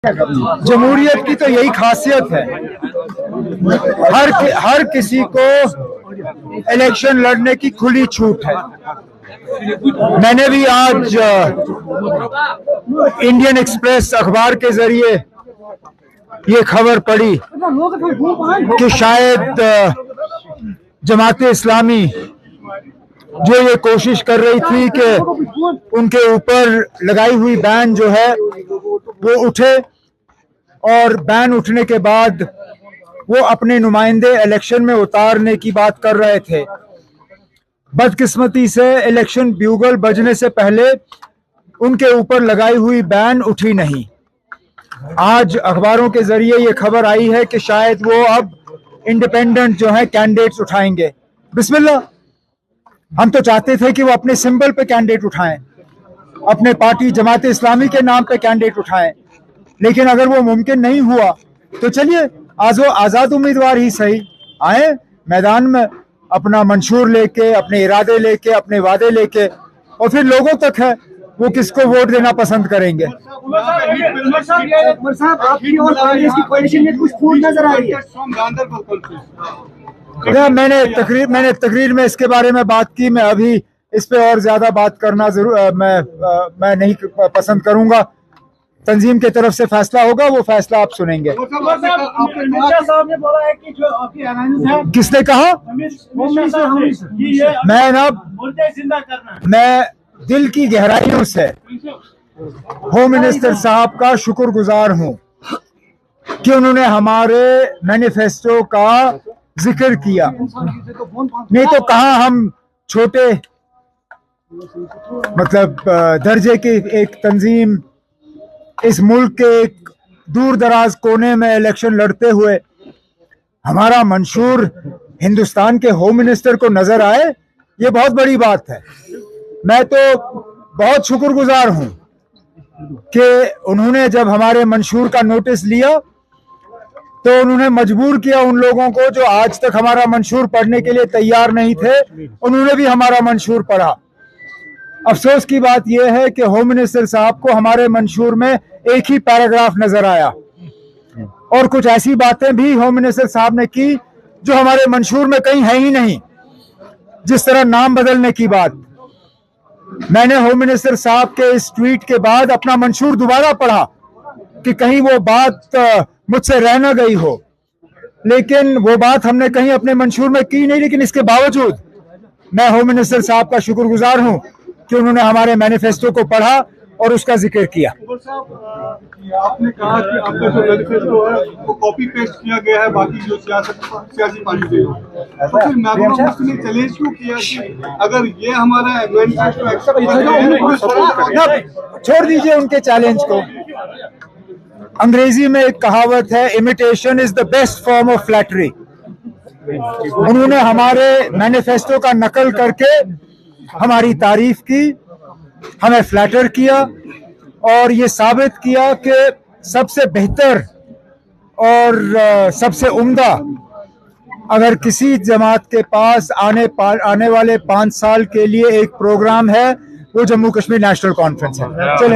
जमहूरियत की तो यही खासियत है, हर किसी को इलेक्शन लड़ने की खुली छूट है। मैंने भी आज इंडियन एक्सप्रेस अखबार के जरिए ये खबर पढ़ी कि शायद जमाते इस्लामी जो ये कोशिश कर रही थी कि उनके ऊपर लगाई हुई बैन जो है वो उठे, और बैन उठने के बाद वो अपने नुमाइंदे इलेक्शन में उतारने की बात कर रहे थे। बदकिस्मती से इलेक्शन ब्यूगल बजने से पहले उनके ऊपर लगाई हुई बैन उठी नहीं। आज अखबारों के जरिए ये खबर आई है कि शायद वो अब इंडिपेंडेंट जो है कैंडिडेट्स उठाएंगे। बिस्मिल्लाह, हम तो चाहते थे कि वो अपने सिंबल पे कैंडिडेट उठाएं, अपने पार्टी जमाते इस्लामी के नाम पे कैंडिडेट उठाएं, लेकिन अगर वो मुमकिन नहीं हुआ तो चलिए आजाद उम्मीदवार ही सही आए मैदान में, अपना मंशूर लेके, अपने इरादे लेके, अपने वादे लेके, और फिर लोगों तक है वो किसको वोट देना पसंद करेंगे। मैंने तकरीर में इसके बारे में बात की। मैं अभी इस पे और ज्यादा बात करना मैं नहीं पसंद करूंगा। तंजीम की तरफ से फैसला होगा, वो फैसला आप सुनेंगे। साहब ने बोला है कि जो आपकी है, किसने कहा? मैं दिल की गहराइयों से होम मिनिस्टर साहब का शुक्रगुजार हूं कि उन्होंने हमारे मैनिफेस्टो का जिक्र किया। नहीं तो कहाँ हम छोटे दर्जे की एक तंजीम इस मुल्क के एक दूर दराज कोने में इलेक्शन लड़ते हुए हमारा मंशूर हिंदुस्तान के होम मिनिस्टर को नजर आए, ये बहुत बड़ी बात है। मैं तो बहुत शुक्रगुजार हूं कि उन्होंने जब हमारे मंशूर का नोटिस लिया तो उन्होंने मजबूर किया उन लोगों को जो आज तक हमारा मंशूर पढ़ने के लिए तैयार नहीं थे, उन्होंने भी हमारा मंशूर पढ़ा। अफसोस की बात यह है कि होम मिनिस्टर साहब को हमारे मंशूर में एक ही पैराग्राफ नजर आया, और कुछ ऐसी बातें भी होम मिनिस्टर साहब ने की जो हमारे मंशूर में कहीं है ही नहीं, जिस तरह नाम बदलने की बात। मैंने होम मिनिस्टर साहब के इस ट्वीट के बाद अपना मंशूर दोबारा पढ़ा कि कहीं वो बात मुझसे रह न गई हो, लेकिन वो बात हमने कहीं अपने मंशूर में की नहीं। लेकिन इसके बावजूद मैं होम मिनिस्टर साहब का शुक्रगुजार हूं कि उन्होंने हमारे मैनिफेस्टो को पढ़ा और उसका जिक्र किया। आपने कहा कि आपका जो मैनिफेस्टो है वो कॉपी पेस्ट किया गया है बाकी जो सियासी पार्टी से, तो फिर महबूबा मुफ्ती ने चैलेंज क्यों किया कि अगर ये हमारा मैनिफेस्टो छोड़ दीजिए उनके चैलेंज को। अंग्रेजी में एक कहावत है, imitation is the best form of flattery. उन्होंने हमारे मैनिफेस्टो का नकल करके हमारी तारीफ की, हमें फ्लैटर किया, और ये साबित किया कि सबसे बेहतर और सबसे उम्दा अगर किसी जमात के पास आने वाले 5 साल के लिए एक प्रोग्राम है वो जम्मू कश्मीर नेशनल कॉन्फ्रेंस है। चले